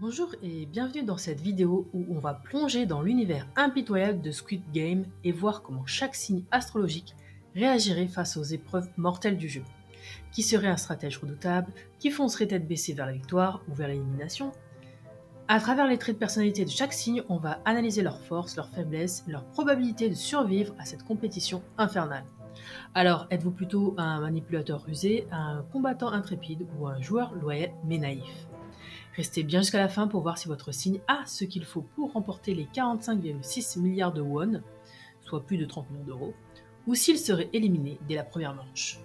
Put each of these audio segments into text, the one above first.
Bonjour et bienvenue dans cette vidéo où on va plonger dans l'univers impitoyable de Squid Game et voir comment chaque signe astrologique réagirait face aux épreuves mortelles du jeu. Qui serait un stratège redoutable? Qui foncerait tête baissée vers la victoire ou vers l'élimination? À travers les traits de personnalité de chaque signe, on va analyser leurs forces, leurs faiblesses, leur probabilité de survivre à cette compétition infernale. Alors, êtes-vous plutôt un manipulateur rusé, un combattant intrépide ou un joueur loyal mais naïf? Restez bien jusqu'à la fin pour voir si votre signe a ce qu'il faut pour remporter les 45,6 milliards de won, soit plus de 30 millions d'euros, ou s'il serait éliminé dès la première manche.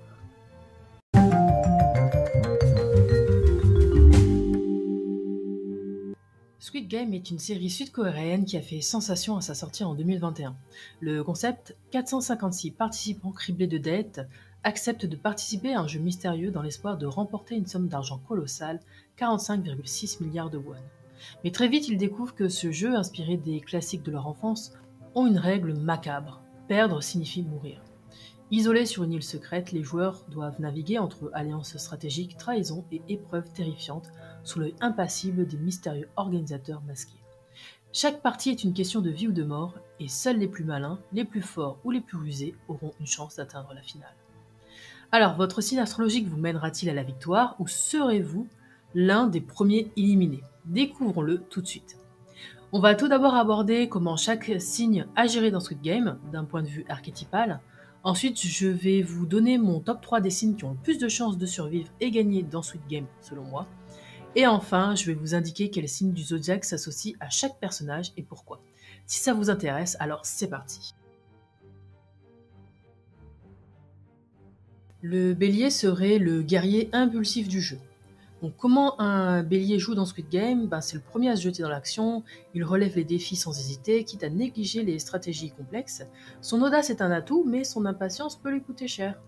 Squid Game est une série sud-coréenne qui a fait sensation à sa sortie en 2021. Le concept, 456 participants criblés de dettes acceptent de participer à un jeu mystérieux dans l'espoir de remporter une somme d'argent colossale, 45,6 milliards de won. Mais très vite, ils découvrent que ce jeu, inspiré des classiques de leur enfance, ont une règle macabre. Perdre signifie mourir. Isolés sur une île secrète, les joueurs doivent naviguer entre alliances stratégiques, trahisons et épreuves terrifiantes sous l'œil impassible des mystérieux organisateurs masqués. Chaque partie est une question de vie ou de mort, et seuls les plus malins, les plus forts ou les plus rusés auront une chance d'atteindre la finale. Alors, votre signe astrologique vous mènera-t-il à la victoire, ou serez-vous l'un des premiers éliminés? Découvrons-le tout de suite. On va tout d'abord aborder comment chaque signe agirait dans Squid Game, d'un point de vue archétypal. Ensuite, je vais vous donner mon top 3 des signes qui ont le plus de chances de survivre et gagner dans Squid Game, selon moi. Et enfin, je vais vous indiquer quel signe du zodiaque s'associe à chaque personnage et pourquoi. Si ça vous intéresse, alors c'est parti. Le bélier serait le guerrier impulsif du jeu. Donc comment un bélier joue dans Squid Game? C'est le premier à se jeter dans l'action, il relève les défis sans hésiter, quitte à négliger les stratégies complexes. Son audace est un atout, mais son impatience peut lui coûter cher.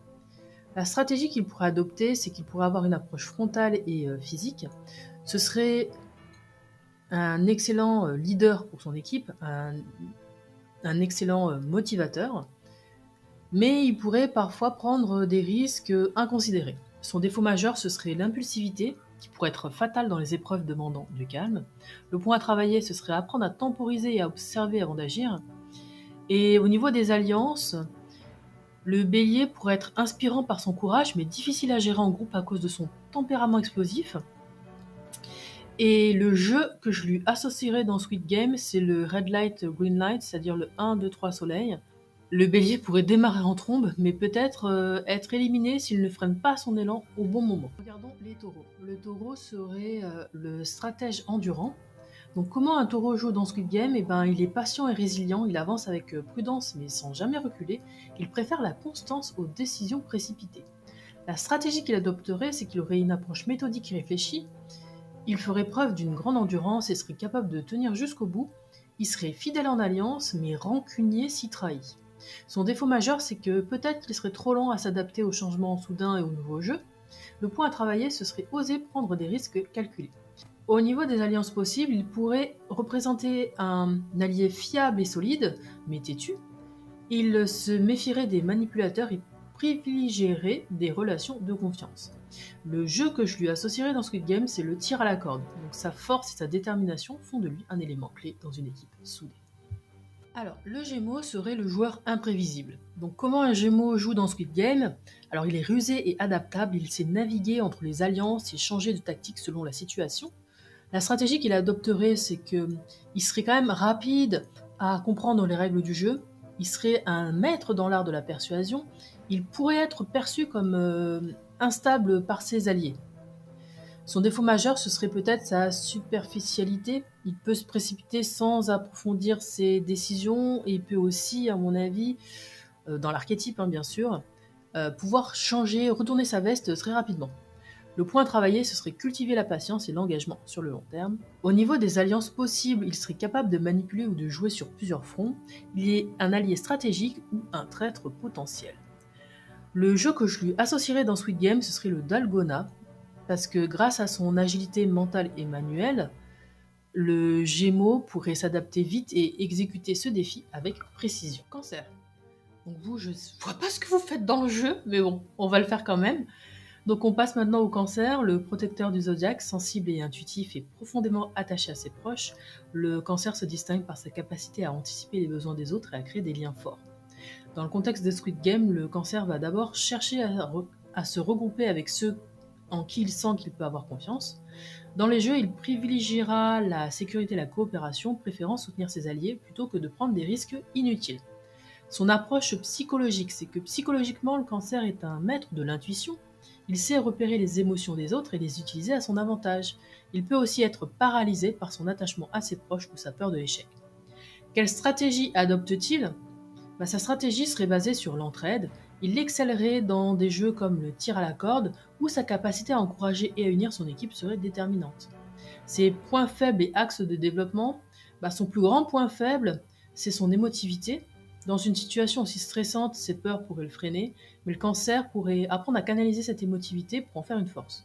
La stratégie qu'il pourrait adopter, c'est qu'il pourrait avoir une approche frontale et physique. Ce serait un excellent leader pour son équipe, un excellent motivateur, mais il pourrait parfois prendre des risques inconsidérés. Son défaut majeur, ce serait l'impulsivité, qui pourrait être fatale dans les épreuves demandant du calme. Le point à travailler, ce serait apprendre à temporiser et à observer avant d'agir. Et au niveau des alliances, le bélier pourrait être inspirant par son courage, mais difficile à gérer en groupe à cause de son tempérament explosif. Et le jeu que je lui associerais dans Squid Game, c'est le Red Light, Green Light, c'est-à-dire le 1, 2, 3 soleil. Le bélier pourrait démarrer en trombe, mais peut-être être éliminé s'il ne freine pas son élan au bon moment. Regardons les taureaux. Le taureau serait le stratège endurant. Donc comment un taureau joue dans Squid Game? Il est patient et résilient, il avance avec prudence mais sans jamais reculer. Il préfère la constance aux décisions précipitées. La stratégie qu'il adopterait, c'est qu'il aurait une approche méthodique et réfléchie. Il ferait preuve d'une grande endurance et serait capable de tenir jusqu'au bout. Il serait fidèle en alliance, mais rancunier si trahi. Son défaut majeur, c'est que peut-être qu'il serait trop lent à s'adapter aux changements soudains et aux nouveaux jeux. Le point à travailler, ce serait oser prendre des risques calculés. Au niveau des alliances possibles, il pourrait représenter un allié fiable et solide, mais têtu. Il se méfierait des manipulateurs et privilégierait des relations de confiance. Le jeu que je lui associerais dans Squid Game, c'est le tir à la corde. Donc sa force et sa détermination font de lui un élément clé dans une équipe soudée. Alors, le Gémeaux serait le joueur imprévisible. Donc comment un Gémeaux joue dans Squid Game? Alors il est rusé et adaptable, il sait naviguer entre les alliances et changer de tactique selon la situation. La stratégie qu'il adopterait, c'est qu'il serait quand même rapide à comprendre les règles du jeu, il serait un maître dans l'art de la persuasion, il pourrait être perçu comme instable par ses alliés. Son défaut majeur, ce serait peut-être sa superficialité. Il peut se précipiter sans approfondir ses décisions et il peut aussi, à mon avis, dans l'archétype bien sûr, pouvoir changer, retourner sa veste très rapidement. Le point à travailler, ce serait cultiver la patience et l'engagement sur le long terme. Au niveau des alliances possibles, il serait capable de manipuler ou de jouer sur plusieurs fronts. Il est un allié stratégique ou un traître potentiel. Le jeu que je lui associerais dans Squid Game, ce serait le Dalgona, parce que grâce à son agilité mentale et manuelle, le Gémeaux pourrait s'adapter vite et exécuter ce défi avec précision. Cancer. Donc vous, je vois pas ce que vous faites dans le jeu, mais bon, on va le faire quand même. Donc on passe maintenant au Cancer, le protecteur du zodiaque, sensible et intuitif et profondément attaché à ses proches. Le Cancer se distingue par sa capacité à anticiper les besoins des autres et à créer des liens forts. Dans le contexte de Squid Game, le Cancer va d'abord chercher à se regrouper avec ceux en qui il sent qu'il peut avoir confiance. Dans les jeux, il privilégiera la sécurité et la coopération, préférant soutenir ses alliés plutôt que de prendre des risques inutiles. Son approche psychologique, c'est que psychologiquement, le Cancer est un maître de l'intuition. Il sait repérer les émotions des autres et les utiliser à son avantage. Il peut aussi être paralysé par son attachement à ses proches ou sa peur de l'échec. Quelle stratégie adopte-t-il ? Sa stratégie serait basée sur l'entraide. Il excellerait dans des jeux comme le tir à la corde, où sa capacité à encourager et à unir son équipe serait déterminante. Ses points faibles et axes de développement, son plus grand point faible, c'est son émotivité. Dans une situation aussi stressante, ses peurs pourraient le freiner, mais le Cancer pourrait apprendre à canaliser cette émotivité pour en faire une force.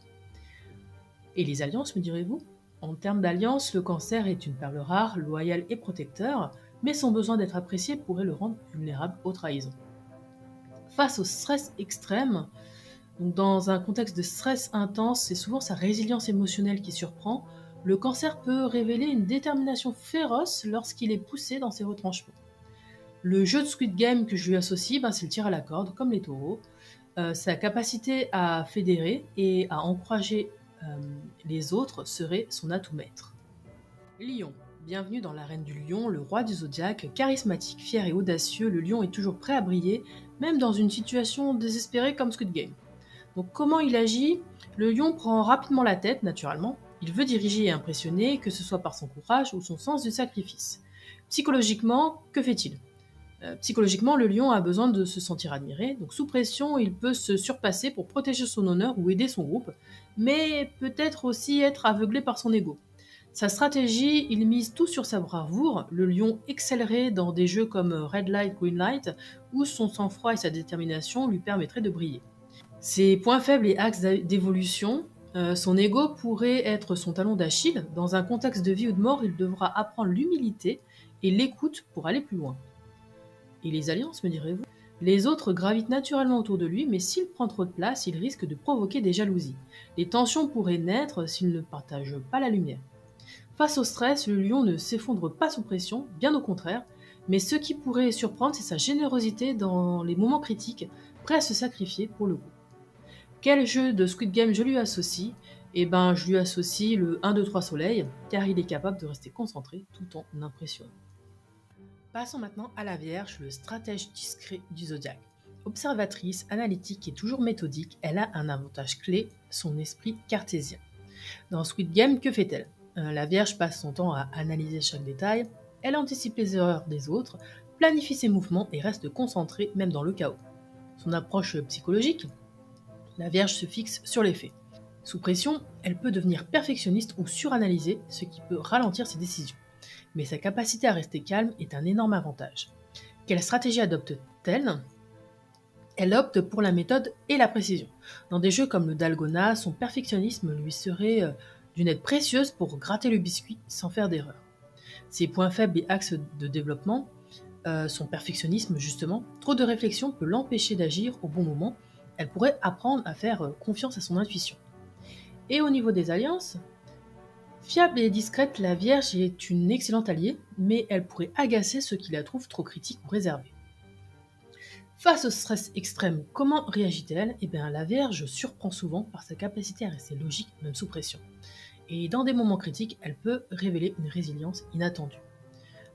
Et les alliances, me direz-vous ? En termes d'alliance, le Cancer est une perle rare, loyale et protecteur, mais son besoin d'être apprécié pourrait le rendre vulnérable aux trahisons. Face au stress extrême, donc dans un contexte de stress intense, c'est souvent sa résilience émotionnelle qui surprend. Le Cancer peut révéler une détermination féroce lorsqu'il est poussé dans ses retranchements. Le jeu de Squid Game que je lui associe, c'est le tir à la corde, comme les taureaux. Sa capacité à fédérer et à encourager les autres serait son atout maître. Lion. Bienvenue dans l'arène du lion, le roi du zodiaque, charismatique, fier et audacieux, le lion est toujours prêt à briller, même dans une situation désespérée comme Squid Game. Donc comment il agit ? Le lion prend rapidement la tête, naturellement. Il veut diriger et impressionner, que ce soit par son courage ou son sens du sacrifice. Psychologiquement, que fait-il ? Psychologiquement, le lion a besoin de se sentir admiré, donc sous pression, il peut se surpasser pour protéger son honneur ou aider son groupe, mais peut-être aussi être aveuglé par son ego. Sa stratégie, il mise tout sur sa bravoure. Le lion excellerait dans des jeux comme Red Light, Green Light, où son sang-froid et sa détermination lui permettraient de briller. Ses points faibles et axes d'évolution, son ego pourrait être son talon d'Achille. Dans un contexte de vie ou de mort, il devra apprendre l'humilité et l'écoute pour aller plus loin. Et les alliances, me direz-vous ? Les autres gravitent naturellement autour de lui, mais s'il prend trop de place, il risque de provoquer des jalousies. Les tensions pourraient naître s'il ne partage pas la lumière. Face au stress, le lion ne s'effondre pas sous pression, bien au contraire, mais ce qui pourrait surprendre, c'est sa générosité dans les moments critiques, prêt à se sacrifier pour le groupe. Quel jeu de Squid Game je lui associe ? Je lui associe le 1, 2, 3 soleil, car il est capable de rester concentré tout en impressionnant. Passons maintenant à la Vierge, le stratège discret du zodiaque. Observatrice, analytique et toujours méthodique, elle a un avantage clé, son esprit cartésien. Dans Squid Game, que fait-elle ? La Vierge passe son temps à analyser chaque détail, elle anticipe les erreurs des autres, planifie ses mouvements et reste concentrée même dans le chaos. Son approche psychologique ? La Vierge se fixe sur les faits. Sous pression, elle peut devenir perfectionniste ou suranalyser, ce qui peut ralentir ses décisions. Mais sa capacité à rester calme est un énorme avantage. Quelle stratégie adopte-t-elle ? Elle opte pour la méthode et la précision. Dans des jeux comme le Dalgona, son perfectionnisme lui serait d'une aide précieuse pour gratter le biscuit sans faire d'erreur. Ses points faibles et axes de développement, son perfectionnisme justement, trop de réflexion peut l'empêcher d'agir au bon moment. Elle pourrait apprendre à faire confiance à son intuition. Et au niveau des alliances, fiable et discrète, la Vierge est une excellente alliée, mais elle pourrait agacer ceux qui la trouvent trop critique ou réservée. Face au stress extrême, comment réagit-elle ? La Vierge surprend souvent par sa capacité à rester logique, même sous pression. Et dans des moments critiques, elle peut révéler une résilience inattendue.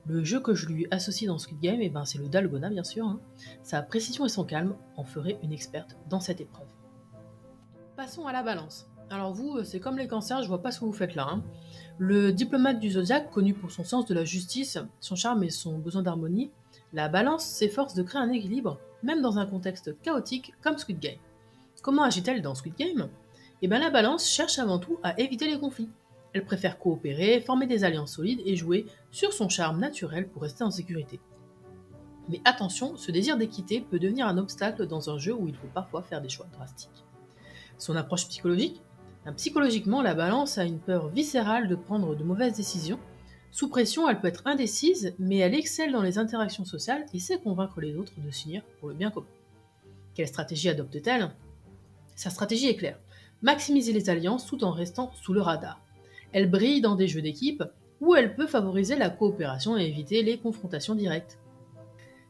Le jeu que je lui associe dans Squid Game, c'est le Dalgona bien sûr. Sa précision et son calme en feraient une experte dans cette épreuve. Passons à la Balance. Alors vous, c'est comme les cancers, je vois pas ce que vous faites là. Le diplomate du zodiaque, connu pour son sens de la justice, son charme et son besoin d'harmonie, la Balance s'efforce de créer un équilibre, même dans un contexte chaotique comme Squid Game. Comment agit-elle dans Squid Game ? La Balance cherche avant tout à éviter les conflits. Elle préfère coopérer, former des alliances solides et jouer sur son charme naturel pour rester en sécurité. Mais attention, ce désir d'équité peut devenir un obstacle dans un jeu où il faut parfois faire des choix drastiques. Son approche psychologique ? Psychologiquement, la Balance a une peur viscérale de prendre de mauvaises décisions. Sous pression, elle peut être indécise, mais elle excelle dans les interactions sociales et sait convaincre les autres de s'unir pour le bien commun. Quelle stratégie adopte-t-elle ? Sa stratégie est claire, maximiser les alliances tout en restant sous le radar. Elle brille dans des jeux d'équipe où elle peut favoriser la coopération et éviter les confrontations directes.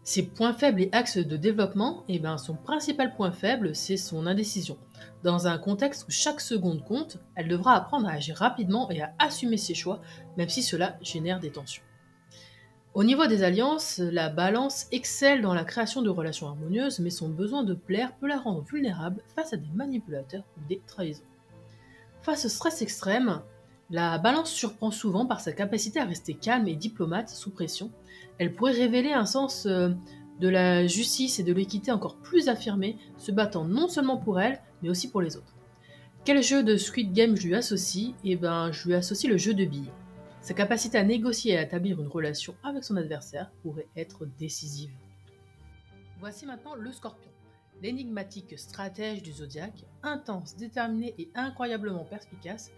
Ses points faibles et axes de développement, son principal point faible, c'est son indécision. Dans un contexte où chaque seconde compte, elle devra apprendre à agir rapidement et à assumer ses choix, même si cela génère des tensions. Au niveau des alliances, la balance excelle dans la création de relations harmonieuses, mais son besoin de plaire peut la rendre vulnérable face à des manipulateurs ou des trahisons. Face au stress extrême, la balance surprend souvent par sa capacité à rester calme et diplomate sous pression. Elle pourrait révéler un sens de la justice et de l'équité encore plus affirmé, se battant non seulement pour elle, mais aussi pour les autres. Quel jeu de Squid Game je lui associe? Je lui associe le jeu de billes. Sa capacité à négocier et à établir une relation avec son adversaire pourrait être décisive. Voici maintenant le Scorpion, l'énigmatique stratège du zodiaque, intense, déterminé et incroyablement perspicace.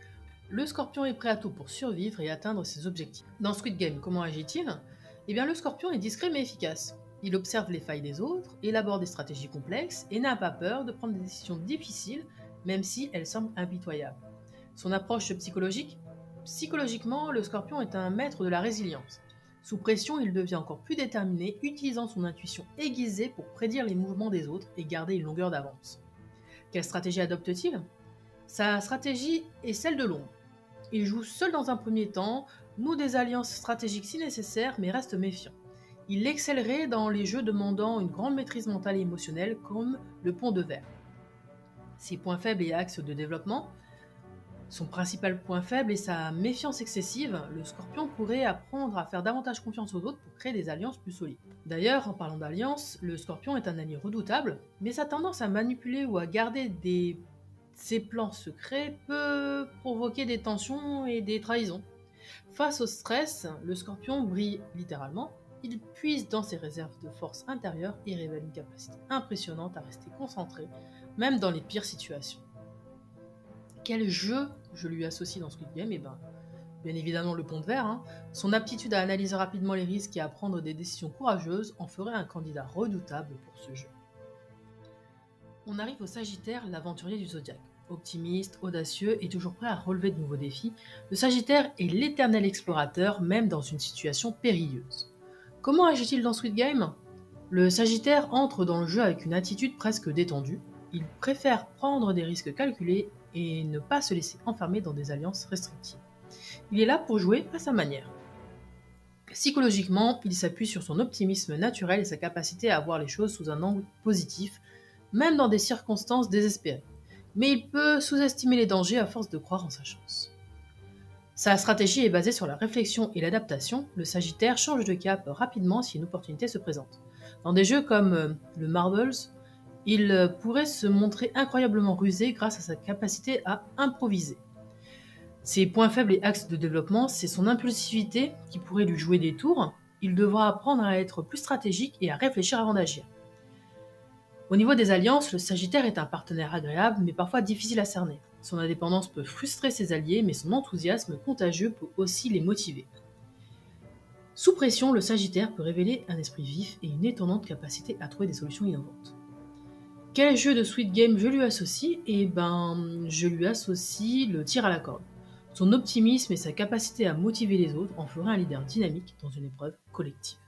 Le Scorpion est prêt à tout pour survivre et atteindre ses objectifs. Dans Squid Game, comment agit-il? Le Scorpion est discret mais efficace. Il observe les failles des autres, élabore des stratégies complexes et n'a pas peur de prendre des décisions difficiles, même si elles semblent impitoyables. Son approche psychologique? Psychologiquement, le Scorpion est un maître de la résilience. Sous pression, il devient encore plus déterminé, utilisant son intuition aiguisée pour prédire les mouvements des autres et garder une longueur d'avance. Quelle stratégie adopte-t-il? Sa stratégie est celle de l'ombre. Il joue seul dans un premier temps, noue des alliances stratégiques si nécessaire, mais reste méfiant. Il excellerait dans les jeux demandant une grande maîtrise mentale et émotionnelle, comme le pont de verre. Ses points faibles et axes de développement? Son principal point faible est sa méfiance excessive. Le Scorpion pourrait apprendre à faire davantage confiance aux autres pour créer des alliances plus solides. D'ailleurs, en parlant d'alliance, le Scorpion est un allié redoutable, mais sa tendance à manipuler ou à garder ses plans secrets peut provoquer des tensions et des trahisons. Face au stress, le Scorpion brille littéralement. Il puise dans ses réserves de force intérieure et révèle une capacité impressionnante à rester concentré, même dans les pires situations. Quel jeu je lui associe dans Squid Game? Bien évidemment le pont de verre. Son aptitude à analyser rapidement les risques et à prendre des décisions courageuses en ferait un candidat redoutable pour ce jeu. On arrive au Sagittaire, l'aventurier du zodiaque. Optimiste, audacieux et toujours prêt à relever de nouveaux défis, le Sagittaire est l'éternel explorateur, même dans une situation périlleuse. Comment agit-il dans Squid Game? Le Sagittaire entre dans le jeu avec une attitude presque détendue. Il préfère prendre des risques calculés et ne pas se laisser enfermer dans des alliances restrictives. Il est là pour jouer à sa manière. Psychologiquement, il s'appuie sur son optimisme naturel et sa capacité à voir les choses sous un angle positif, même dans des circonstances désespérées. Mais il peut sous-estimer les dangers à force de croire en sa chance. Sa stratégie est basée sur la réflexion et l'adaptation. Le Sagittaire change de cap rapidement si une opportunité se présente. Dans des jeux comme le Marbles, il pourrait se montrer incroyablement rusé grâce à sa capacité à improviser. Ses points faibles et axes de développement, c'est son impulsivité qui pourrait lui jouer des tours. Il devra apprendre à être plus stratégique et à réfléchir avant d'agir. Au niveau des alliances, le Sagittaire est un partenaire agréable mais parfois difficile à cerner. Son indépendance peut frustrer ses alliés, mais son enthousiasme contagieux peut aussi les motiver. Sous pression, le Sagittaire peut révéler un esprit vif et une étonnante capacité à trouver des solutions innovantes. Quel jeu de Squid Game je lui associe? Je lui associe le tir à la corde. Son optimisme et sa capacité à motiver les autres en feraient un leader dynamique dans une épreuve collective.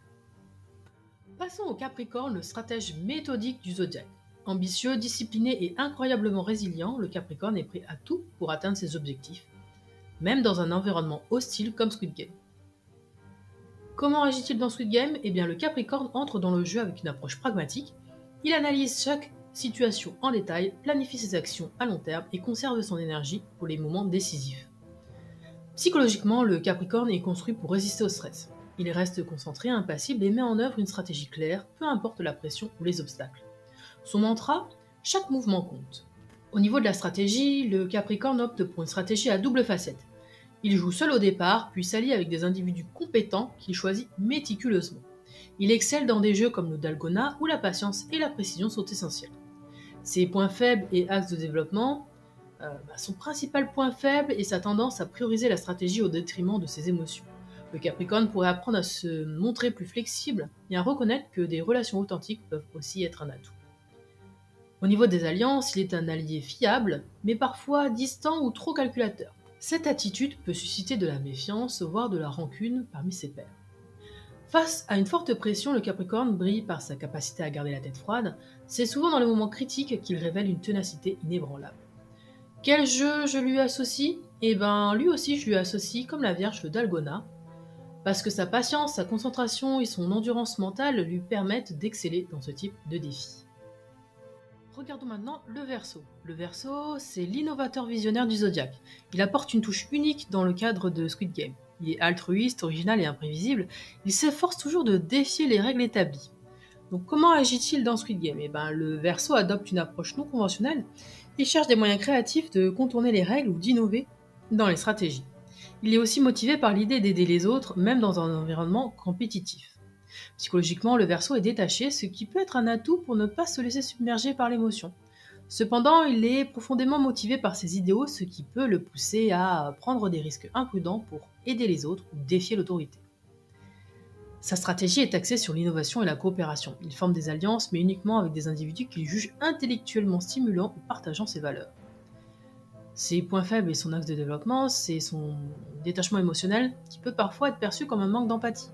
Passons au Capricorne, le stratège méthodique du zodiaque. Ambitieux, discipliné et incroyablement résilient, le Capricorne est prêt à tout pour atteindre ses objectifs, même dans un environnement hostile comme Squid Game. Comment agit-il dans Squid Game? Le Capricorne entre dans le jeu avec une approche pragmatique. Il analyse chaque situation en détail, planifie ses actions à long terme et conserve son énergie pour les moments décisifs. Psychologiquement, le Capricorne est construit pour résister au stress. Il reste concentré, impassible et met en œuvre une stratégie claire, peu importe la pression ou les obstacles. Son mantra, chaque mouvement compte. Au niveau de la stratégie, le Capricorne opte pour une stratégie à double facette. Il joue seul au départ, puis s'allie avec des individus compétents qu'il choisit méticuleusement. Il excelle dans des jeux comme le Dalgona où la patience et la précision sont essentiels. Ses points faibles et axes de développement, son principal point faible est sa tendance à prioriser la stratégie au détriment de ses émotions. Le Capricorne pourrait apprendre à se montrer plus flexible et à reconnaître que des relations authentiques peuvent aussi être un atout. Au niveau des alliances, il est un allié fiable, mais parfois distant ou trop calculateur. Cette attitude peut susciter de la méfiance, voire de la rancune parmi ses pairs. Face à une forte pression, le Capricorne brille par sa capacité à garder la tête froide. C'est souvent dans les moments critiques qu'il révèle une ténacité inébranlable. Quel jeu je lui associe? Eh ben, lui aussi je lui associe comme la Vierge le Dalgona, parce que sa patience, sa concentration et son endurance mentale lui permettent d'exceller dans ce type de défi. Regardons maintenant le Verseau. Le Verseau, c'est l'innovateur visionnaire du zodiaque. Il apporte une touche unique dans le cadre de Squid Game. Il est altruiste, original et imprévisible. Il s'efforce toujours de défier les règles établies. Donc comment agit-il dans Squid Game? Eh ben, le Verseau adopte une approche non conventionnelle. Il cherche des moyens créatifs de contourner les règles ou d'innover dans les stratégies. Il est aussi motivé par l'idée d'aider les autres, même dans un environnement compétitif. Psychologiquement, le Verseau est détaché, ce qui peut être un atout pour ne pas se laisser submerger par l'émotion. Cependant, il est profondément motivé par ses idéaux, ce qui peut le pousser à prendre des risques imprudents pour aider les autres ou défier l'autorité. Sa stratégie est axée sur l'innovation et la coopération. Il forme des alliances, mais uniquement avec des individus qu'il juge intellectuellement stimulants ou partageant ses valeurs. Ses points faibles et son axe de développement, c'est son détachement émotionnel, qui peut parfois être perçu comme un manque d'empathie.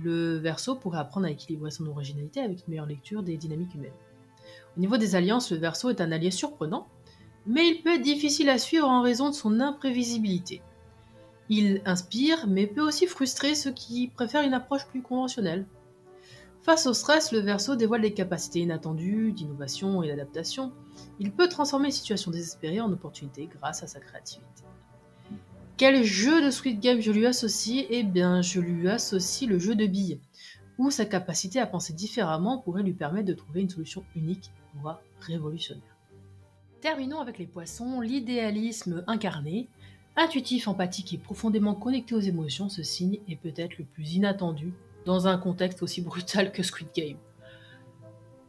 Le Verseau pourrait apprendre à équilibrer son originalité avec une meilleure lecture des dynamiques humaines. Au niveau des alliances, le Verseau est un allié surprenant, mais il peut être difficile à suivre en raison de son imprévisibilité. Il inspire, mais peut aussi frustrer ceux qui préfèrent une approche plus conventionnelle. Face au stress, le Verseau dévoile des capacités inattendues d'innovation et d'adaptation. Il peut transformer une situation désespérée en opportunité grâce à sa créativité. Quel jeu de Squid Game je lui associe? Eh bien, je lui associe le jeu de billes, où sa capacité à penser différemment pourrait lui permettre de trouver une solution unique, voire révolutionnaire. Terminons avec les poissons, l'idéalisme incarné. Intuitif, empathique et profondément connecté aux émotions, ce signe est peut-être le plus inattendu dans un contexte aussi brutal que Squid Game.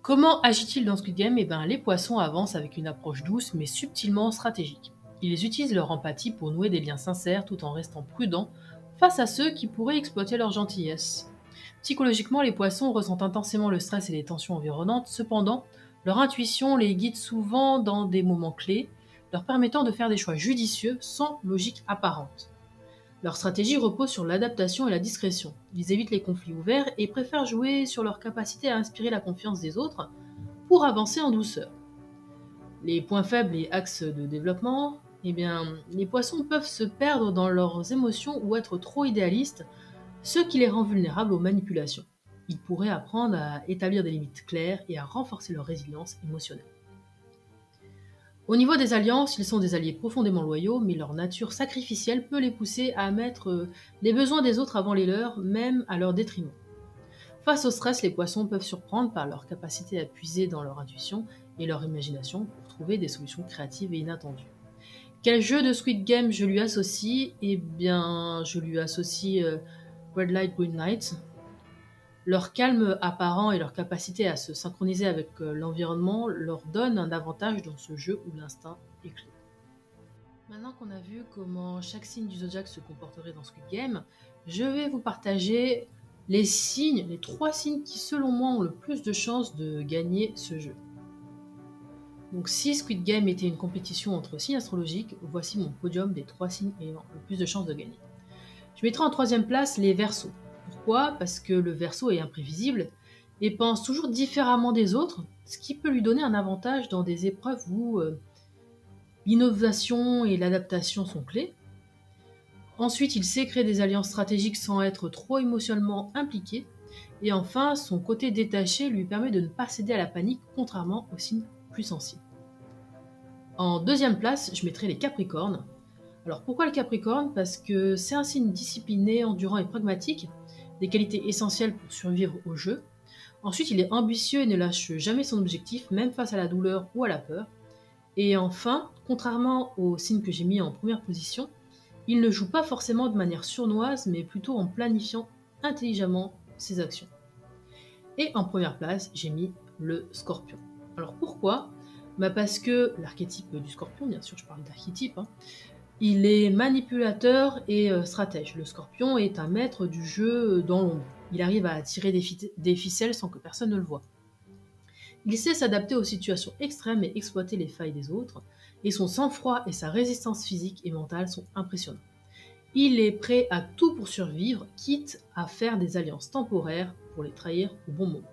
Comment agit-il dans Squid Game? Eh bien, les poissons avancent avec une approche douce mais subtilement stratégique. Ils utilisent leur empathie pour nouer des liens sincères tout en restant prudents face à ceux qui pourraient exploiter leur gentillesse. Psychologiquement, les poissons ressentent intensément le stress et les tensions environnantes, cependant, leur intuition les guide souvent dans des moments clés, leur permettant de faire des choix judicieux sans logique apparente. Leur stratégie repose sur l'adaptation et la discrétion. Ils évitent les conflits ouverts et préfèrent jouer sur leur capacité à inspirer la confiance des autres pour avancer en douceur. Les points faibles et axes de développement, eh bien, les poissons peuvent se perdre dans leurs émotions ou être trop idéalistes, ce qui les rend vulnérables aux manipulations. Ils pourraient apprendre à établir des limites claires et à renforcer leur résilience émotionnelle. Au niveau des alliances, ils sont des alliés profondément loyaux, mais leur nature sacrificielle peut les pousser à mettre les besoins des autres avant les leurs, même à leur détriment. Face au stress, les poissons peuvent surprendre par leur capacité à puiser dans leur intuition et leur imagination pour trouver des solutions créatives et inattendues. Quel jeu de Squid Game je lui associe? Eh bien, je lui associe Red Light, Green Light. Leur calme apparent et leur capacité à se synchroniser avec l'environnement leur donnent un avantage dans ce jeu où l'instinct est clé. Maintenant qu'on a vu comment chaque signe du zodiaque se comporterait dans Squid Game, je vais vous partager les signes, les 3 signes qui selon moi ont le plus de chances de gagner ce jeu. Donc si Squid Game était une compétition entre signes astrologiques, voici mon podium des 3 signes ayant le plus de chances de gagner. Je mettrai en 3e place les Verseaux. Pourquoi? Parce que le Verseau est imprévisible et pense toujours différemment des autres, ce qui peut lui donner un avantage dans des épreuves où l'innovation et l'adaptation sont clés. Ensuite, il sait créer des alliances stratégiques sans être trop émotionnellement impliqué. Et enfin, son côté détaché lui permet de ne pas céder à la panique, contrairement aux signes plus sensibles. En 2e place, je mettrai les Capricornes. Alors pourquoi le Capricorne? Parce que c'est un signe discipliné, endurant et pragmatique, des qualités essentielles pour survivre au jeu. Ensuite, il est ambitieux et ne lâche jamais son objectif, même face à la douleur ou à la peur. Et enfin, contrairement au signe que j'ai mis en première position, il ne joue pas forcément de manière sournoise, mais plutôt en planifiant intelligemment ses actions. Et en première place, j'ai mis le Scorpion. Alors pourquoi? Parce que l'archétype du Scorpion, bien sûr je parle d'archétype, il est manipulateur et stratège. Le Scorpion est un maître du jeu dans l'ombre. Il arrive à tirer des ficelles sans que personne ne le voie. Il sait s'adapter aux situations extrêmes et exploiter les failles des autres, et son sang-froid et sa résistance physique et mentale sont impressionnants. Il est prêt à tout pour survivre, quitte à faire des alliances temporaires pour les trahir au bon moment.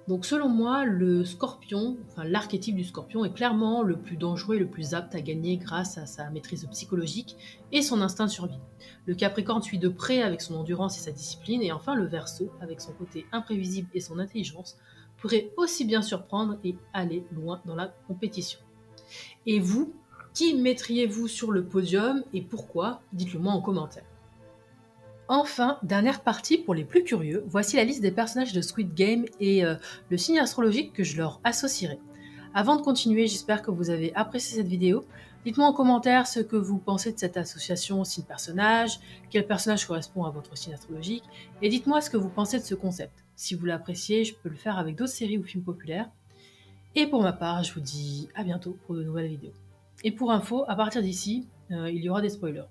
Donc selon moi, le scorpion, enfin l'archétype du scorpion est clairement le plus dangereux et le plus apte à gagner grâce à sa maîtrise psychologique et son instinct de survie. Le capricorne suit de près avec son endurance et sa discipline, et enfin le verseau, avec son côté imprévisible et son intelligence, pourrait aussi bien surprendre et aller loin dans la compétition. Et vous, qui mettriez-vous sur le podium et pourquoi? Dites-le moi en commentaire. Enfin, dernière partie pour les plus curieux, voici la liste des personnages de Squid Game et le signe astrologique que je leur associerai. Avant de continuer, j'espère que vous avez apprécié cette vidéo. Dites-moi en commentaire ce que vous pensez de cette association signe-personnage, quel personnage correspond à votre signe astrologique, et dites-moi ce que vous pensez de ce concept. Si vous l'appréciez, je peux le faire avec d'autres séries ou films populaires. Et pour ma part, je vous dis à bientôt pour de nouvelles vidéos. Et pour info, à partir d'ici, il y aura des spoilers.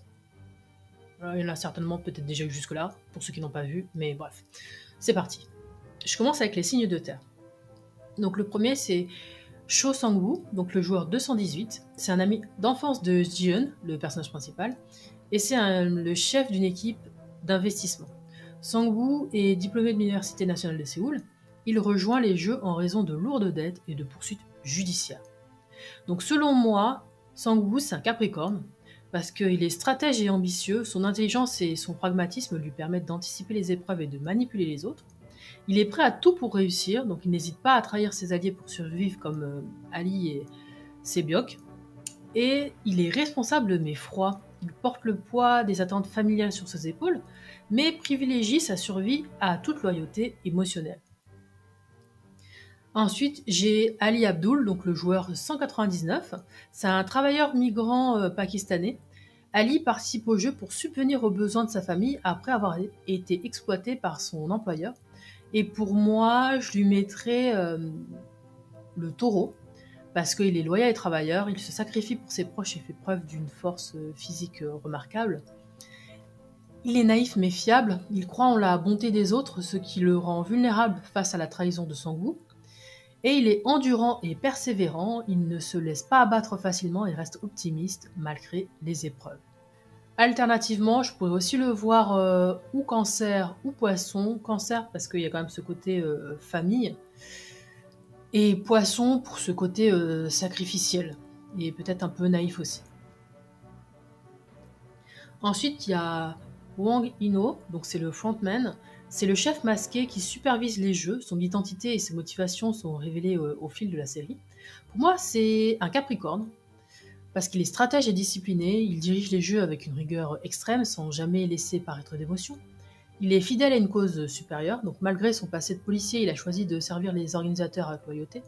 Il y en a certainement peut-être déjà eu jusque-là, pour ceux qui n'ont pas vu, mais bref. C'est parti. Je commence avec les signes de terre. Donc le premier c'est Cho Sang-woo, donc le joueur 218. C'est un ami d'enfance de Ji-eun, le personnage principal, et c'est le chef d'une équipe d'investissement. Sang-woo est diplômé de l'Université nationale de Séoul. Il rejoint les jeux en raison de lourdes dettes et de poursuites judiciaires. Donc selon moi, Sang-woo c'est un capricorne, parce qu'il est stratège et ambitieux, son intelligence et son pragmatisme lui permettent d'anticiper les épreuves et de manipuler les autres. Il est prêt à tout pour réussir, donc il n'hésite pas à trahir ses alliés pour survivre comme Ali et Sebyok. Et il est responsable mais froid. Il porte le poids des attentes familiales sur ses épaules, mais privilégie sa survie à toute loyauté émotionnelle. Ensuite, j'ai Ali Abdul, donc le joueur 199. C'est un travailleur migrant pakistanais. Ali participe au jeu pour subvenir aux besoins de sa famille après avoir été exploité par son employeur. Et pour moi, je lui mettrais le taureau, parce qu'il est loyal et travailleur, il se sacrifie pour ses proches et fait preuve d'une force physique remarquable. Il est naïf mais fiable, il croit en la bonté des autres, ce qui le rend vulnérable face à la trahison de Sang-woo. Et il est endurant et persévérant, il ne se laisse pas abattre facilement et reste optimiste malgré les épreuves. Alternativement, je pourrais aussi le voir ou cancer ou poisson. Cancer parce qu'il y a quand même ce côté famille. Et poisson pour ce côté sacrificiel. Et peut-être un peu naïf aussi. Ensuite, il y a Wang Ino, donc c'est le frontman. C'est le chef masqué qui supervise les jeux. Son identité et ses motivations sont révélées au fil de la série. Pour moi, c'est un capricorne. Parce qu'il est stratège et discipliné, il dirige les jeux avec une rigueur extrême sans jamais laisser paraître d'émotion. Il est fidèle à une cause supérieure, donc malgré son passé de policier, il a choisi de servir les organisateurs avec loyauté.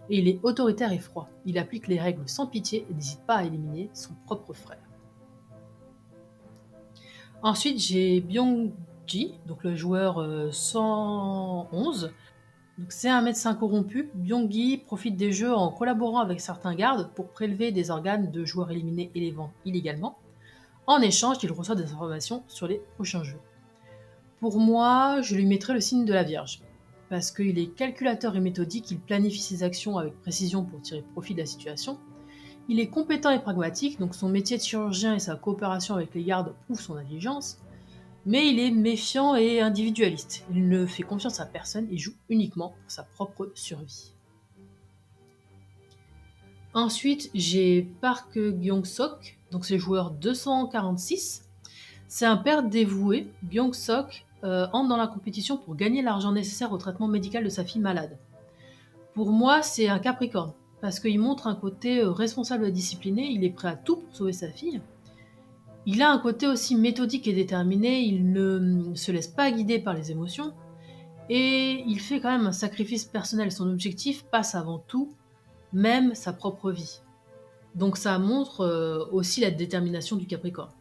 Et il est autoritaire et froid. Il applique les règles sans pitié et n'hésite pas à éliminer son propre frère. Ensuite, j'ai Byung-ji, donc le joueur 111. C'est un médecin corrompu. Byung-gi profite des jeux en collaborant avec certains gardes pour prélever des organes de joueurs éliminés et les vend illégalement. En échange, il reçoit des informations sur les prochains jeux. Pour moi, je lui mettrais le signe de la Vierge. Parce qu'il est calculateur et méthodique, il planifie ses actions avec précision pour tirer profit de la situation. Il est compétent et pragmatique, donc son métier de chirurgien et sa coopération avec les gardes prouvent son intelligence. Mais il est méfiant et individualiste. Il ne fait confiance à personne et joue uniquement pour sa propre survie. Ensuite, j'ai Park Gyong-sok, donc c'est le joueur 246. C'est un père dévoué. Gyong-sok entre dans la compétition pour gagner l'argent nécessaire au traitement médical de sa fille malade. Pour moi, c'est un capricorne, parce qu'il montre un côté responsable et discipliné, il est prêt à tout pour sauver sa fille. Il a un côté aussi méthodique et déterminé, il ne se laisse pas guider par les émotions, et il fait quand même un sacrifice personnel. Son objectif passe avant tout, même sa propre vie. Donc ça montre aussi la détermination du Capricorne.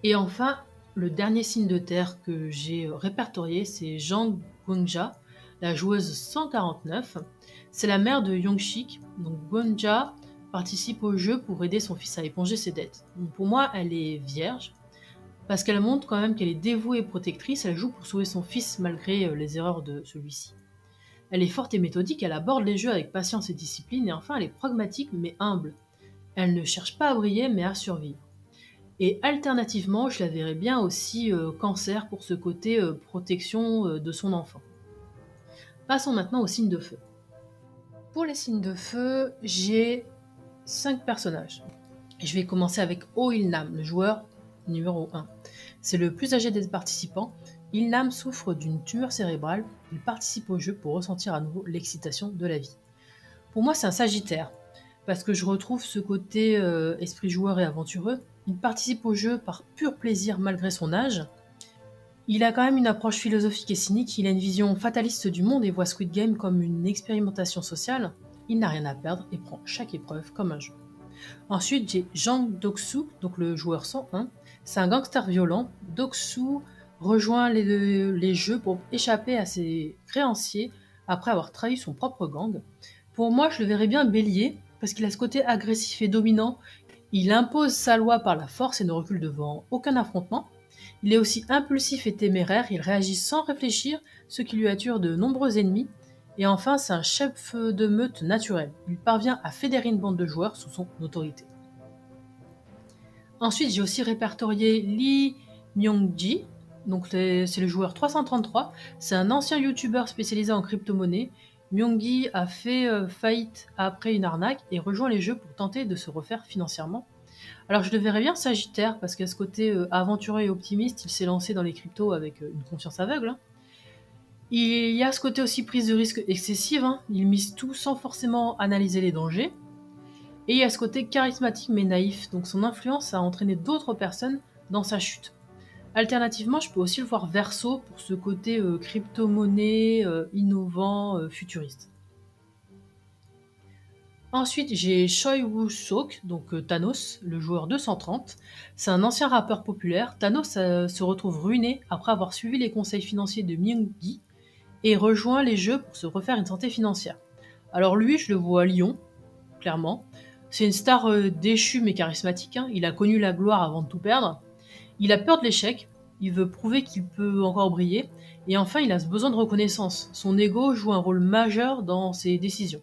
Et enfin, le dernier signe de terre que j'ai répertorié, c'est Jang Gwonja, la joueuse 149. C'est la mère de Yong-shik. Donc Gwonja participe au jeu pour aider son fils à éponger ses dettes. Donc pour moi, elle est vierge, parce qu'elle montre quand même qu'elle est dévouée et protectrice, elle joue pour sauver son fils malgré les erreurs de celui-ci. Elle est forte et méthodique, elle aborde les jeux avec patience et discipline, et enfin elle est pragmatique mais humble. Elle ne cherche pas à briller mais à survivre. Et alternativement, je la verrais bien aussi Cancer pour ce côté protection de son enfant. Passons maintenant aux signes de feu. Pour les signes de feu, j'ai 5 personnages. Et je vais commencer avec Oh Il-nam, le joueur numéro 1. C'est le plus âgé des participants. Il-nam souffre d'une tumeur cérébrale. Il participe au jeu pour ressentir à nouveau l'excitation de la vie. Pour moi, c'est un Sagittaire, parce que je retrouve ce côté esprit joueur et aventureux. Il participe au jeu par pur plaisir malgré son âge. Il a quand même une approche philosophique et cynique, il a une vision fataliste du monde et voit Squid Game comme une expérimentation sociale. Il n'a rien à perdre et prend chaque épreuve comme un jeu. Ensuite, j'ai Jang Doksu, donc le joueur 101. C'est un gangster violent. Doksu rejoint les jeux pour échapper à ses créanciers après avoir trahi son propre gang. Pour moi, je le verrais bien bélier, parce qu'il a ce côté agressif et dominant. Il impose sa loi par la force et ne recule devant aucun affrontement. Il est aussi impulsif et téméraire, il réagit sans réfléchir, ce qui lui attire de nombreux ennemis. Et enfin, c'est un chef de meute naturel. Il parvient à fédérer une bande de joueurs sous son autorité. Ensuite, j'ai aussi répertorié Lee Myung-ji. Donc c'est le joueur 333. C'est un ancien youtubeur spécialisé en crypto-monnaie. Myung-gi a fait faillite après une arnaque et rejoint les jeux pour tenter de se refaire financièrement. Alors je le verrais bien Sagittaire, parce qu'à ce côté aventureux et optimiste, il s'est lancé dans les cryptos avec une confiance aveugle. Hein. Il y a ce côté aussi prise de risque excessive, hein. Il mise tout sans forcément analyser les dangers. Et il y a ce côté charismatique mais naïf, donc son influence a entraîné d'autres personnes dans sa chute. Alternativement, je peux aussi le voir Verseau pour ce côté crypto-monnaie, innovant, futuriste. Ensuite, j'ai Choi Woo-sok, donc Thanos, le joueur 230. C'est un ancien rappeur populaire. Thanos se retrouve ruiné après avoir suivi les conseils financiers de Myung-gi et rejoint les jeux pour se refaire une santé financière. Alors lui, je le vois à Lyon, clairement. C'est une star déchue mais charismatique. Hein. Il a connu la gloire avant de tout perdre. Il a peur de l'échec. Il veut prouver qu'il peut encore briller. Et enfin, il a ce besoin de reconnaissance. Son ego joue un rôle majeur dans ses décisions.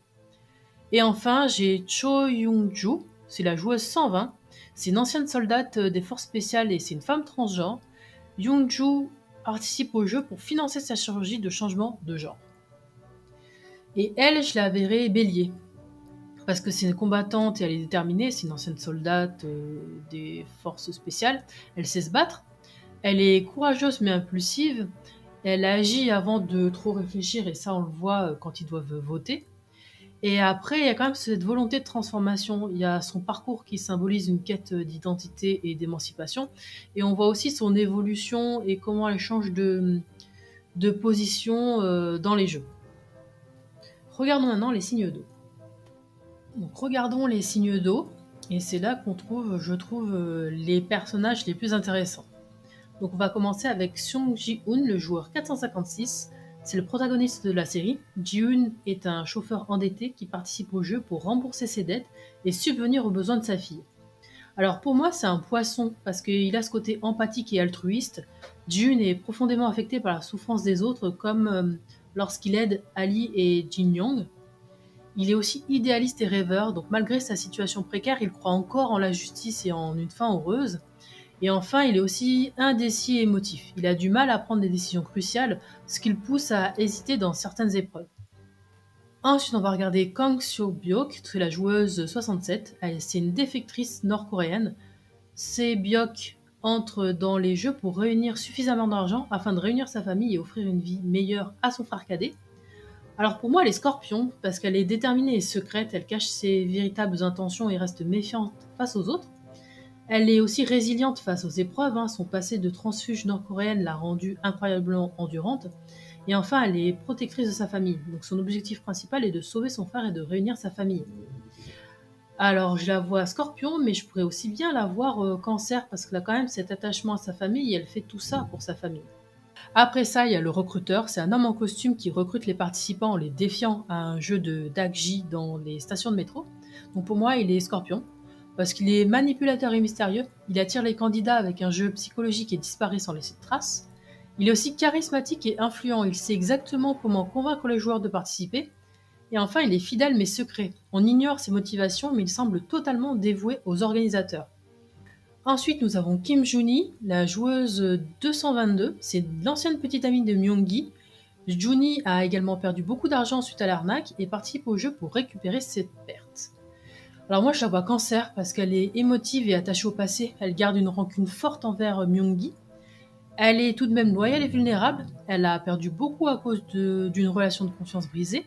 Et enfin, j'ai Cho Young-ju, c'est la joueuse 120. C'est une ancienne soldate des forces spéciales et c'est une femme transgenre. Young-ju participe au jeu pour financer sa chirurgie de changement de genre. Et elle, je la verrai bélier. Parce que c'est une combattante et elle est déterminée, c'est une ancienne soldate des forces spéciales. Elle sait se battre. Elle est courageuse mais impulsive. Elle agit avant de trop réfléchir et ça on le voit quand ils doivent voter. Et après, il y a quand même cette volonté de transformation. Il y a son parcours qui symbolise une quête d'identité et d'émancipation. Et on voit aussi son évolution et comment elle change de position dans les jeux. Regardons maintenant les signes d'eau. Donc regardons les signes d'eau. Et c'est là qu'on trouve, je trouve, les personnages les plus intéressants. Donc on va commencer avec Sung Ji-hoon, le joueur 456. C'est le protagoniste de la série. Ji-hoon est un chauffeur endetté qui participe au jeu pour rembourser ses dettes et subvenir aux besoins de sa fille. Alors pour moi, c'est un poisson parce qu'il a ce côté empathique et altruiste. Ji-hoon est profondément affecté par la souffrance des autres, comme lorsqu'il aide Ali et Jin-young. Il est aussi idéaliste et rêveur, donc malgré sa situation précaire, il croit encore en la justice et en une fin heureuse. Et enfin, il est aussi indécis et émotif. Il a du mal à prendre des décisions cruciales, ce qui le pousse à hésiter dans certaines épreuves. Ensuite, on va regarder Kang Seo-byok, c'est la joueuse 67. C'est une défectrice nord-coréenne. Byok entre dans les jeux pour réunir suffisamment d'argent afin de réunir sa famille et offrir une vie meilleure à son frère cadet. Alors pour moi, elle est scorpion, parce qu'elle est déterminée et secrète, elle cache ses véritables intentions et reste méfiante face aux autres. Elle est aussi résiliente face aux épreuves, hein. Son passé de transfuge nord-coréenne l'a rendue incroyablement endurante. Et enfin, elle est protectrice de sa famille. Donc son objectif principal est de sauver son frère et de réunir sa famille. Alors je la vois Scorpion, mais je pourrais aussi bien la voir Cancer, parce qu'elle a quand même cet attachement à sa famille et elle fait tout ça pour sa famille. Après ça, il y a le recruteur. C'est un homme en costume qui recrute les participants en les défiant à un jeu de Dakji dans les stations de métro. Donc pour moi, il est Scorpion. Parce qu'il est manipulateur et mystérieux, il attire les candidats avec un jeu psychologique et disparaît sans laisser de traces. Il est aussi charismatique et influent, il sait exactement comment convaincre les joueurs de participer. Et enfin, il est fidèle mais secret. On ignore ses motivations, mais il semble totalement dévoué aux organisateurs. Ensuite, nous avons Kim Juni, la joueuse 222. C'est l'ancienne petite amie de Myung-gi. Juni a également perdu beaucoup d'argent suite à l'arnaque et participe au jeu pour récupérer cette perte. Alors moi, je la vois cancer parce qu'elle est émotive et attachée au passé. Elle garde une rancune forte envers Myung-gi. Elle est tout de même loyale et vulnérable. Elle a perdu beaucoup à cause d'une relation de confiance brisée.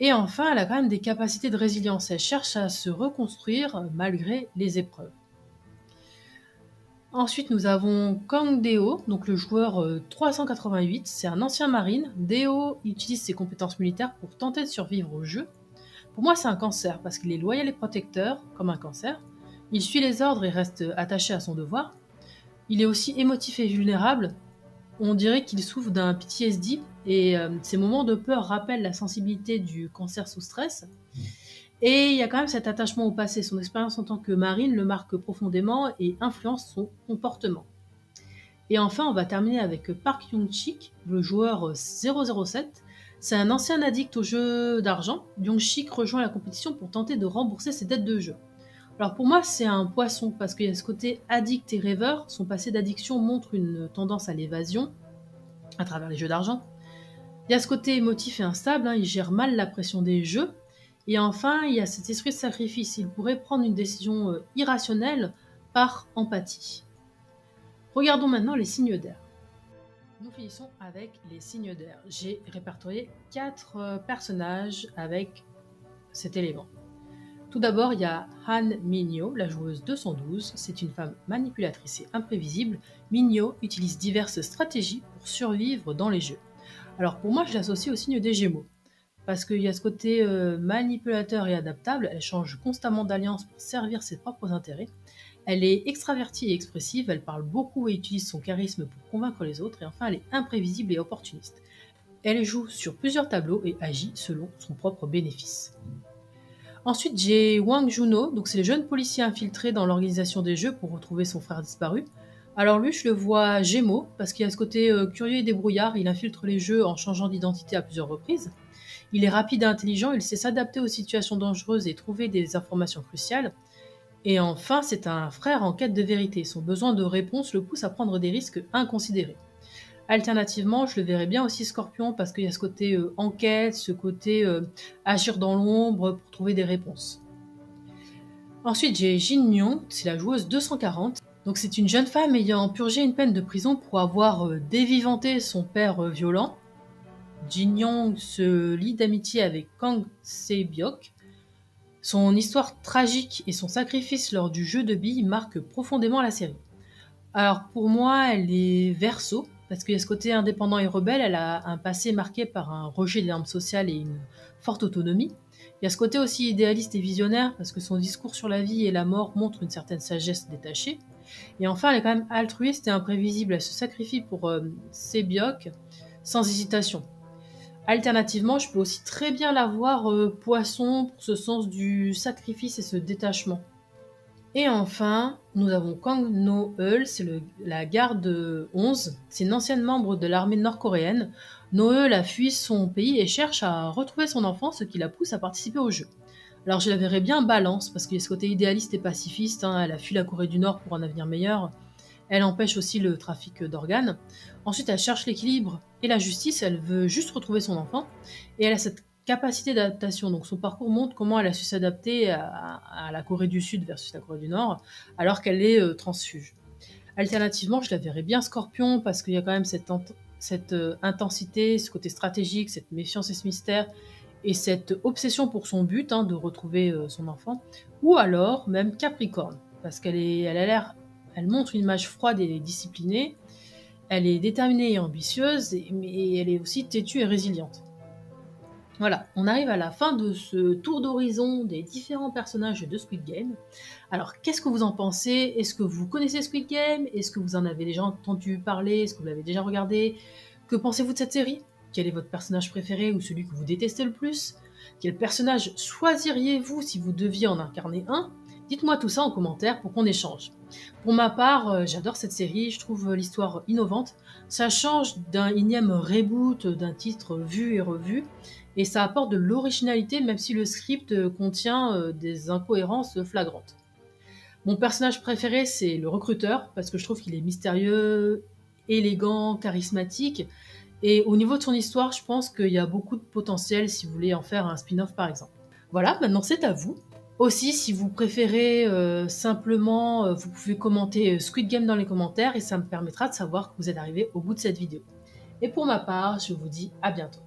Et enfin, elle a quand même des capacités de résilience. Elle cherche à se reconstruire malgré les épreuves. Ensuite, nous avons Kang Deo, donc le joueur 388. C'est un ancien marine. Deo utilise ses compétences militaires pour tenter de survivre au jeu. Pour moi, c'est un cancer parce qu'il est loyal et protecteur, comme un cancer. Il suit les ordres et reste attaché à son devoir. Il est aussi émotif et vulnérable. On dirait qu'il souffre d'un PTSD et ces moments de peur rappellent la sensibilité du cancer sous stress. Et il y a quand même cet attachement au passé. Son expérience en tant que marine le marque profondément et influence son comportement. Et enfin, on va terminer avec Park Young-chik, le joueur 007. C'est un ancien addict aux jeux d'argent. Young-chik rejoint la compétition pour tenter de rembourser ses dettes de jeu. Alors pour moi, c'est un poisson parce qu'il y a ce côté addict et rêveur. Son passé d'addiction montre une tendance à l'évasion à travers les jeux d'argent. Il y a ce côté émotif et instable, il gère mal la pression des jeux. Et enfin, il y a cet esprit de sacrifice. Il pourrait prendre une décision irrationnelle par empathie. Regardons maintenant les signes d'air. Nous finissons avec les signes d'air. J'ai répertorié 4 personnages avec cet élément. Tout d'abord, il y a Han Minyo, la joueuse 212. C'est une femme manipulatrice et imprévisible. Minyo utilise diverses stratégies pour survivre dans les jeux. Alors pour moi, je l'associe au signe des Gémeaux. Parce qu'il y a ce côté manipulateur et adaptable. Elle change constamment d'alliance pour servir ses propres intérêts. Elle est extravertie et expressive. Elle parle beaucoup et utilise son charisme pour convaincre les autres. Et enfin, elle est imprévisible et opportuniste. Elle joue sur plusieurs tableaux et agit selon son propre bénéfice. Ensuite, j'ai Wang Juno, donc c'est le jeune policier infiltré dans l'organisation des jeux pour retrouver son frère disparu. Alors lui, je le vois Gémeaux, parce qu'il a ce côté curieux et débrouillard, il infiltre les jeux en changeant d'identité à plusieurs reprises. Il est rapide et intelligent, il sait s'adapter aux situations dangereuses et trouver des informations cruciales. Et enfin, c'est un frère en quête de vérité, son besoin de réponse le pousse à prendre des risques inconsidérés. Alternativement, je le verrais bien aussi Scorpion parce qu'il y a ce côté enquête, ce côté agir dans l'ombre pour trouver des réponses. Ensuite, j'ai Jin Young, c'est la joueuse 240. Donc c'est une jeune femme ayant purgé une peine de prison pour avoir dévivanté son père violent. Jin Young se lie d'amitié avec Kang Se-byok. Son histoire tragique et son sacrifice lors du jeu de billes marquent profondément la série. Alors pour moi, elle est Verseau, parce qu'il y a ce côté indépendant et rebelle, elle a un passé marqué par un rejet des normes sociales et une forte autonomie. Il y a ce côté aussi idéaliste et visionnaire, parce que son discours sur la vie et la mort montre une certaine sagesse détachée. Et enfin, elle est quand même altruiste et imprévisible, elle se sacrifie pour Se-byok sans hésitation. Alternativement, je peux aussi très bien la voir Poisson pour ce sens du sacrifice et ce détachement. Et enfin, nous avons Kang No-eul, c'est la garde 11. C'est une ancienne membre de l'armée nord-coréenne. No-eul a fui son pays et cherche à retrouver son enfant, ce qui la pousse à participer au jeu. Alors je la verrais bien balance, parce qu'il y a ce côté idéaliste et pacifiste. Elle a fui la Corée du Nord pour un avenir meilleur. Elle empêche aussi le trafic d'organes. Ensuite, elle cherche l'équilibre et la justice. Elle veut juste retrouver son enfant. Et elle a cette capacité d'adaptation. Donc son parcours montre comment elle a su s'adapter à la Corée du Sud versus la Corée du Nord, alors qu'elle est transfuge. Alternativement, je la verrais bien Scorpion, parce qu'il y a quand même cette intensité, ce côté stratégique, cette méfiance et ce mystère, et cette obsession pour son but, de retrouver son enfant. Ou alors même Capricorne, parce elle montre une image froide et disciplinée, elle est déterminée et ambitieuse, mais elle est aussi têtue et résiliente. Voilà, on arrive à la fin de ce tour d'horizon des différents personnages de Squid Game. Alors, qu'est-ce que vous en pensez? Est-ce que vous connaissez Squid Game? Est-ce que vous en avez déjà entendu parler? Est-ce que vous l'avez déjà regardé? Que pensez-vous de cette série? Quel est votre personnage préféré ou celui que vous détestez le plus? Quel personnage choisiriez-vous si vous deviez en incarner un? Dites-moi tout ça en commentaire pour qu'on échange. Pour ma part, j'adore cette série, je trouve l'histoire innovante. Ça change d'un énième reboot d'un titre vu et revu, et ça apporte de l'originalité même si le script contient des incohérences flagrantes. Mon personnage préféré, c'est le recruteur, parce que je trouve qu'il est mystérieux, élégant, charismatique, et au niveau de son histoire, je pense qu'il y a beaucoup de potentiel si vous voulez en faire un spin-off par exemple. Voilà, maintenant c'est à vous. Aussi, si vous préférez simplement, vous pouvez commenter Squid Game dans les commentaires et ça me permettra de savoir que vous êtes arrivé au bout de cette vidéo. Et pour ma part, je vous dis à bientôt.